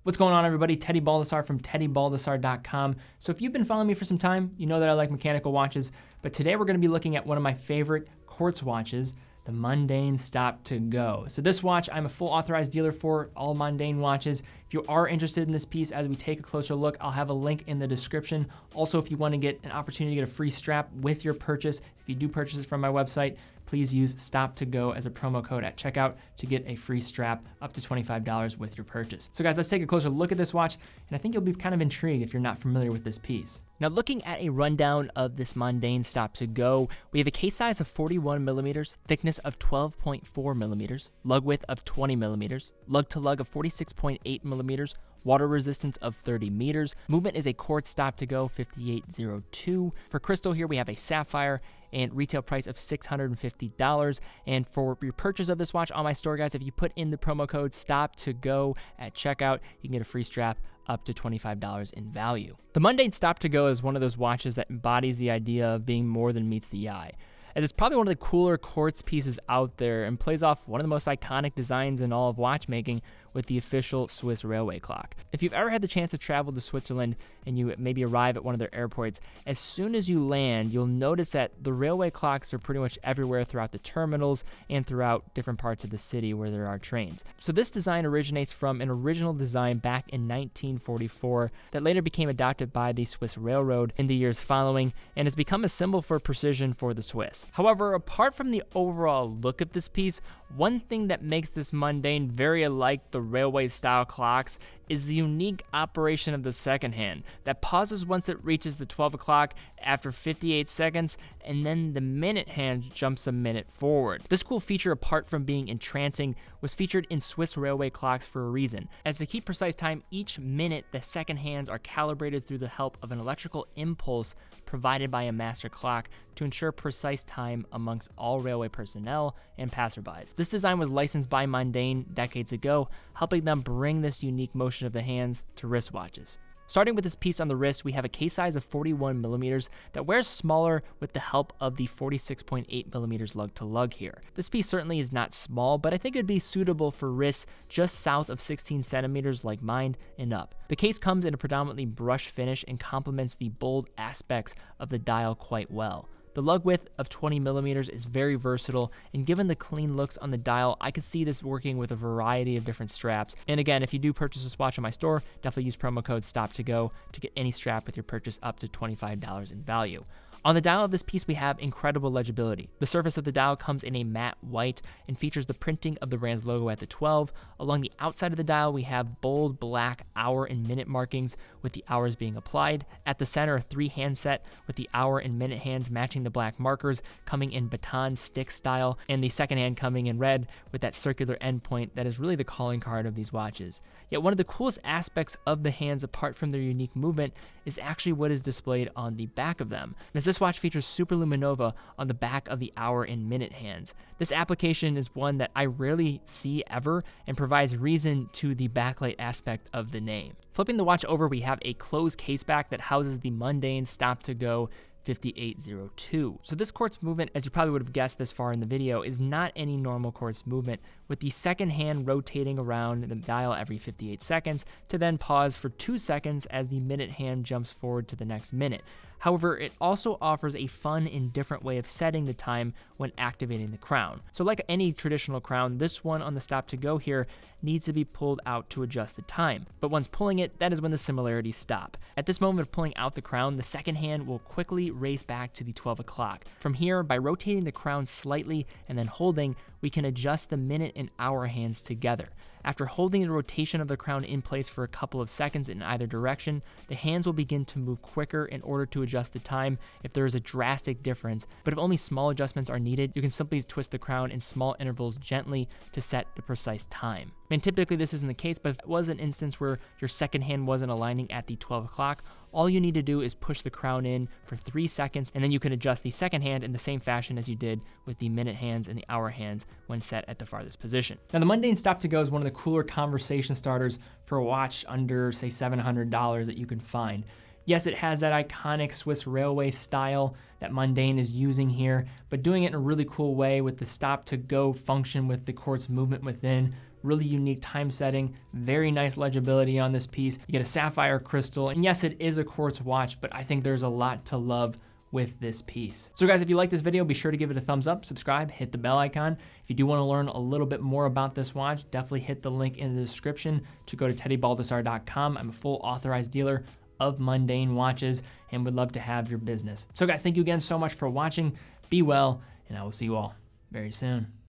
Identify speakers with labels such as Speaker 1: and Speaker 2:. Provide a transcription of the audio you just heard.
Speaker 1: What's going on, everybody? Teddy Baldassarre from teddybaldassarre.com. So if you've been following me for some time, you know that I like mechanical watches, but today we're gonna be looking at one of my favorite quartz watches, the Mondaine Stop2go. So this watch, I'm a full authorized dealer for all Mondaine watches. If you are interested in this piece as we take a closer look, I'll have a link in the description. Also, if you want to get an opportunity to get a free strap with your purchase, if you do purchase it from my website, please use Stop2go as a promo code at checkout to get a free strap up to $25 with your purchase. So guys, let's take a closer look at this watch, and I think you'll be kind of intrigued if you're not familiar with this piece. Now, looking at a rundown of this Mondaine Stop2go, we have a case size of 41 millimeters, thickness of 12.4 millimeters, lug width of 20 millimeters, lug to lug of 46.8 millimeters, water resistance of 30 meters. Movement is a Quartz Stop2go 5802. For crystal here, we have a sapphire and retail price of $650. And for your purchase of this watch on my store, guys, if you put in the promo code Stop2go at checkout, you can get a free strap up to $25 in value. The Mondaine Stop2go is one of those watches that embodies the idea of being more than meets the eye, as it's probably one of the cooler quartz pieces out there and plays off one of the most iconic designs in all of watchmaking with the official Swiss railway clock. If you've ever had the chance to travel to Switzerland and you maybe arrive at one of their airports, as soon as you land, you'll notice that the railway clocks are pretty much everywhere throughout the terminals and throughout different parts of the city where there are trains. So this design originates from an original design back in 1944 that later became adopted by the Swiss Railroad in the years following and has become a symbol for precision for the Swiss. However, apart from the overall look of this piece, one thing that makes this Mondaine very alike the railway style clocks is the unique operation of the second hand that pauses once it reaches the 12 o'clock after 58 seconds, and then the minute hand jumps a minute forward. This cool feature, apart from being entrancing, was featured in Swiss railway clocks for a reason, as to keep precise time each minute the second hands are calibrated through the help of an electrical impulse provided by a master clock to ensure precise time amongst all railway personnel and passerbys. This design was licensed by Mondaine decades ago, helping them bring this unique motion of the hands to wristwatches. Starting with this piece on the wrist, we have a case size of 41 millimeters that wears smaller with the help of the 46.8 millimeters lug to lug here. This piece certainly is not small, but I think it'd be suitable for wrists just south of 16 centimeters like mine and up. The case comes in a predominantly brush finish and complements the bold aspects of the dial quite well. The lug width of 20 millimeters is very versatile, and given the clean looks on the dial, I could see this working with a variety of different straps. And again, if you do purchase this watch on my store, definitely use promo code Stop2go to get any strap with your purchase up to $25 in value. On the dial of this piece, we have incredible legibility. The surface of the dial comes in a matte white and features the printing of the brand's logo at the 12. Along the outside of the dial, we have bold black hour and minute markings with the hours being applied. At the center, a 3-hand set with the hour and minute hands matching the black markers coming in baton stick style, and the second hand coming in red with that circular endpoint that is really the calling card of these watches. Yet one of the coolest aspects of the hands, apart from their unique movement, is actually what is displayed on the back of them, as this watch features superluminova on the back of the hour and minute hands. This application is one that I rarely see ever and provides reason to the backlight aspect of the name. Flipping the watch over, we have a closed case back that houses the Mondaine Stop2go 5802. So this quartz movement, as you probably would have guessed this far in the video, is not any normal quartz movement, with the second hand rotating around the dial every 58 seconds to then pause for 2 seconds as the minute hand jumps forward to the next minute. However, it also offers a fun and different way of setting the time when activating the crown. So like any traditional crown, this one on the Stop2go here needs to be pulled out to adjust the time. But once pulling it, that is when the similarities stop. At this moment of pulling out the crown, the second hand will quickly race back to the 12 o'clock. From here, by rotating the crown slightly and then holding, we can adjust the minute and hour hands together. After holding the rotation of the crown in place for a couple of seconds in either direction, the hands will begin to move quicker in order to adjust the time if there is a drastic difference. But if only small adjustments are needed, you can simply twist the crown in small intervals gently to set the precise time. And typically this isn't the case, but if it was an instance where your second hand wasn't aligning at the 12 o'clock, all you need to do is push the crown in for 3 seconds, and then you can adjust the second hand in the same fashion as you did with the minute hands and the hour hands when set at the farthest position. Now, the Mondaine Stop2go is one of the cooler conversation starters for a watch under, say, $700 that you can find. Yes, it has that iconic Swiss railway style that Mondaine is using here, but doing it in a really cool way with the Stop2go function with the quartz movement within. really unique time setting, very nice legibility on this piece. You get a sapphire crystal, and yes, it is a quartz watch, but I think there's a lot to love with this piece. So guys, if you like this video, be sure to give it a thumbs up, subscribe, hit the bell icon. If you do want to learn a little bit more about this watch, definitely hit the link in the description to go to teddybaldassarre.com. I'm a full authorized dealer of Mondaine watches and would love to have your business. So guys, thank you again so much for watching. Be well, and I will see you all very soon.